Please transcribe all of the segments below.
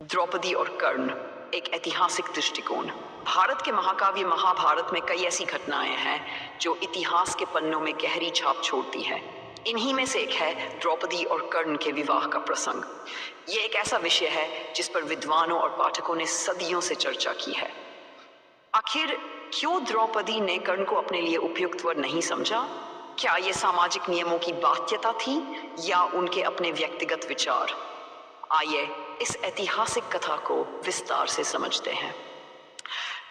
द्रौपदी और कर्ण, एक ऐतिहासिक दृष्टिकोण। भारत के महाकाव्य महाभारत में कई ऐसी घटनाएं हैं जो इतिहास के पन्नों में गहरी छाप छोड़ती हैं। इन्हीं में से एक है द्रौपदी और कर्ण के विवाह का प्रसंग। ये एक ऐसा विषय है जिस पर विद्वानों और पाठकों ने सदियों से चर्चा की है। आखिर क्यों द्रौपदी ने कर्ण को अपने लिए उपयुक्त वर नहीं समझा? क्या ये सामाजिक नियमों की बाध्यता थी या उनके अपने व्यक्तिगत विचार? आइए इस ऐतिहासिक कथा को विस्तार से समझते हैं।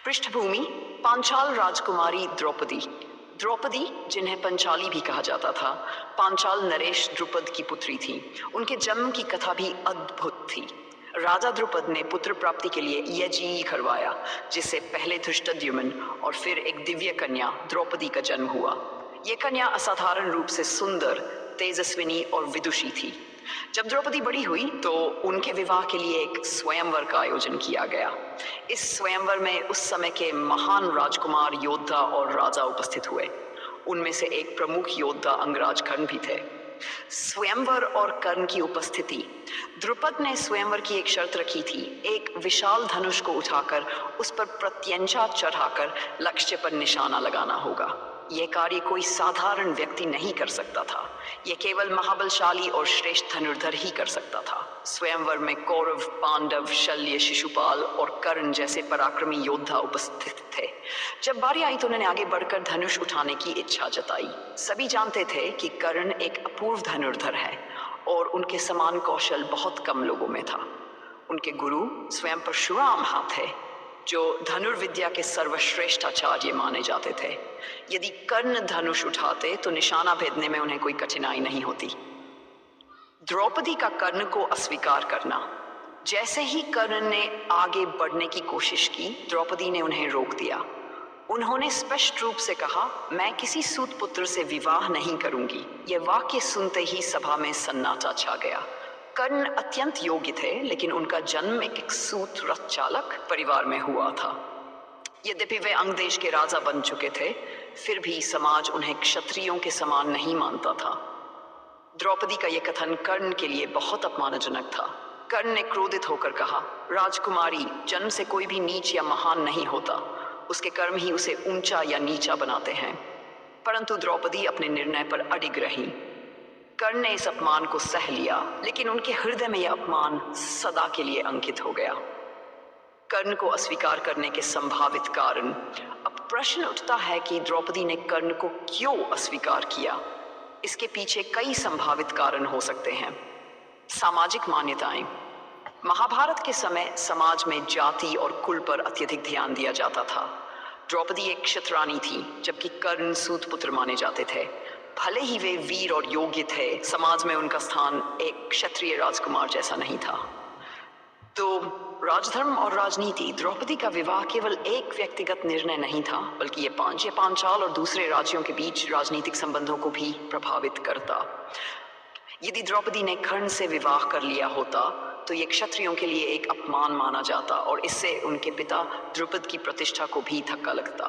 पृष्ठभूमि: पांचाल राजकुमारी द्रौपदी। द्रौपदी, जिन्हें पंचाली भी कहा जाता था, पांचाल नरेश द्रुपद की पुत्री थी। उनके जन्म की कथा भी अद्भुत थी। राजा द्रुपद ने पुत्र प्राप्ति के लिए यज्ञ करवाया, जिससे पहले धृष्टद्युम्न और फिर एक दिव्य कन्या द्रौपदी का जन्म हुआ। ये कन्या असाधारण रूप से सुंदर, तेजस्विनी और विदुषी थी। जब द्रौपदी बड़ी हुई तो उनके विवाह के लिए एक स्वयंवर का आयोजन किया गया। इस स्वयंवर में उस समय के महान राजकुमार, योद्धा और राजा उपस्थित हुए। उनमें से एक प्रमुख योद्धा अंगराज कर्ण भी थे। स्वयंवर और कर्ण की उपस्थिति। द्रुपद ने स्वयंवर की एक शर्त रखी थी, एक विशाल धनुष को उठाकर उस पर प्रत्यंचा चढ़ाकर लक्ष्य पर निशाना लगाना होगा। यह कार्य कोई साधारण व्यक्ति नहीं कर सकता था। यह केवल महाबलशाली और श्रेष्ठ धनुर्धर ही कर सकता था। स्वयंवर में कौरव, पांडव, शल्य, शिशुपाल और कर्ण जैसे पराक्रमी योद्धा उपस्थित थे। जब बारी आई तो उन्होंने आगे बढ़कर धनुष उठाने की इच्छा जताई। सभी जानते थे कि कर्ण एक अपूर्व धनुर्धर है और उनके समान कौशल बहुत कम लोगों में था। उनके गुरु स्वयं परशुराम हाँ थे, जो धनुर्विद्या के सर्वश्रेष्ठ आचार्य माने जाते थे। यदि कर्ण धनुष उठाते तो निशाना भेदने में उन्हें कोई कठिनाई नहीं होती। द्रौपदी का कर्ण को अस्वीकार करना। जैसे ही कर्ण ने आगे बढ़ने की कोशिश की, द्रौपदी ने उन्हें रोक दिया। उन्होंने स्पष्ट रूप से कहा, मैं किसी सूत पुत्र से विवाह नहीं करूंगी। यह वाक्य सुनते ही सभा में सन्नाटा छा गया। कर्ण अत्यंत योग्य थे, लेकिन उनका जन्म एक सूत रथ चालक परिवार में हुआ था। यद्यपि वे अंग देश के राजा बन चुके थे, फिर भी समाज उन्हें क्षत्रियों के समान नहीं मानता था। द्रौपदी का यह कथन कर्ण के लिए बहुत अपमानजनक था। कर्ण ने क्रोधित होकर कहा, राजकुमारी, जन्म से कोई भी नीच या महान नहीं होता, उसके कर्म ही उसे ऊंचा या नीचा बनाते हैं। परंतु द्रौपदी अपने निर्णय पर अडिग रही। कर्ण ने इस अपमान को सह लिया, लेकिन उनके हृदय में यह अपमान सदा के लिए अंकित हो गया। कर्ण को अस्वीकार करने के संभावित कारण। अब प्रश्न उठता है कि द्रौपदी ने कर्ण को क्यों अस्वीकार किया। इसके पीछे कई संभावित कारण हो सकते हैं। सामाजिक मान्यताएं। महाभारत के समय समाज में जाति और कुल पर अत्यधिक ध्यान दिया जाता था। द्रौपदी एक क्षत्ररानी थी, जबकि कर्ण सूतपुत्र माने जाते थे। भले ही वे वीर और योग्य थे, समाज में उनका स्थान एक क्षत्रिय राजकुमार जैसा नहीं था। तो राजधर्म और राजनीति। द्रौपदी का विवाह केवल एक व्यक्तिगत निर्णय नहीं था, बल्कि ये पांचाल और दूसरे राज्यों के बीच राजनीतिक संबंधों को भी प्रभावित करता। यदि द्रौपदी ने कर्ण से विवाह कर लिया होता तो ये क्षत्रियों के लिए एक अपमान माना जाता और इससे उनके पिता द्रुपद की प्रतिष्ठा को भी धक्का लगता।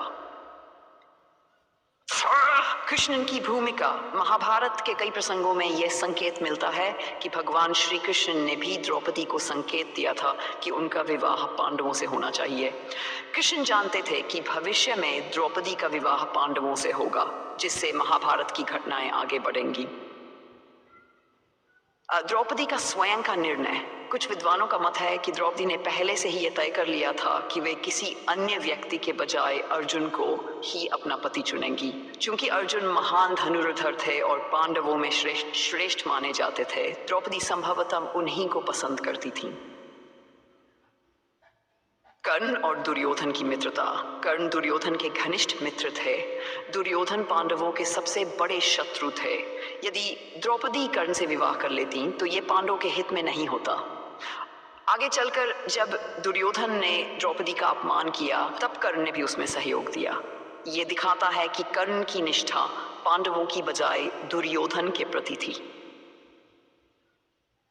कृष्ण की भूमिका। महाभारत के कई प्रसंगों में यह संकेत मिलता है कि भगवान श्री कृष्ण ने भी द्रौपदी को संकेत दिया था कि उनका विवाह पांडवों से होना चाहिए। कृष्ण जानते थे कि भविष्य में द्रौपदी का विवाह पांडवों से होगा, जिससे महाभारत की घटनाएं आगे बढ़ेंगी। द्रौपदी का स्वयं का निर्णय। कुछ विद्वानों का मत है कि द्रौपदी ने पहले से ही यह तय कर लिया था कि वे किसी अन्य व्यक्ति के बजाय अर्जुन को ही अपना पति चुनेंगी। चूंकि अर्जुन महान धनुर्धर थे और पांडवों में श्रेष्ठ माने जाते थे, द्रौपदी संभवतः उन्हीं को पसंद करती थी। कर्ण और दुर्योधन की मित्रता। कर्ण दुर्योधन के घनिष्ठ मित्र थे। दुर्योधन पांडवों के सबसे बड़े शत्रु थे। यदि द्रौपदी कर्ण से विवाह कर लेती तो ये पांडवों के हित में नहीं होता। आगे चलकर जब दुर्योधन ने द्रौपदी का अपमान किया, तब कर्ण ने भी उसमें सहयोग दिया। ये दिखाता है कि कर्ण की निष्ठा पांडवों की बजाय दुर्योधन के प्रति थी।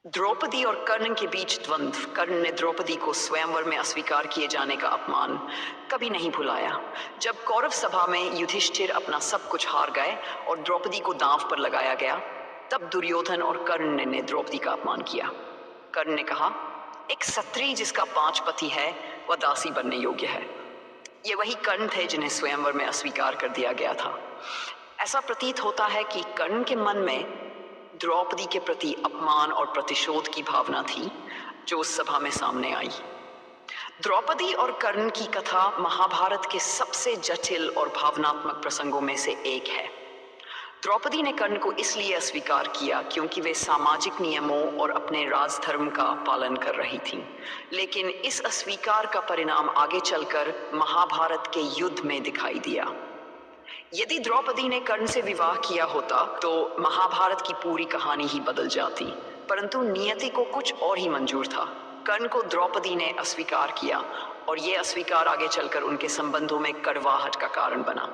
द्रौपदी और कर्ण के बीच द्वंद्व। कर्ण ने द्रौपदी को स्वयंवर में अस्वीकार किए जाने का अपमान कभी नहीं भुलाया। जब कौरव सभा में युधिष्ठिर अपना सब कुछ हार गए और द्रौपदी को दांव पर लगाया गया, तब दुर्योधन और कर्ण ने द्रौपदी का अपमान किया। कर्ण ने कहा, एक स्त्री जिसका 5 पति है वह दासी बनने योग्य है। ये वही कर्ण थे जिन्हें स्वयंवर में अस्वीकार कर दिया गया था। ऐसा प्रतीत होता है कि कर्ण के मन में द्रौपदी के प्रति अपमान और प्रतिशोध की भावना थी, जो उस सभा में सामने आई। द्रौपदी और कर्ण की कथा महाभारत के सबसे जटिल और भावनात्मक प्रसंगों में से एक है। द्रौपदी ने कर्ण को इसलिए अस्वीकार किया क्योंकि वे सामाजिक नियमों और अपने राजधर्म का पालन कर रही थीं। लेकिन इस अस्वीकार का परिणाम आगे चलकर महाभारत के युद्ध में दिखाई दिया। यदि द्रौपदी ने कर्ण से विवाह किया होता तो महाभारत की पूरी कहानी ही बदल जाती, परंतु नियति को कुछ और ही मंजूर था। कर्ण को द्रौपदी ने अस्वीकार किया और यह अस्वीकार आगे चलकर उनके संबंधों में कड़वाहट का कारण बना।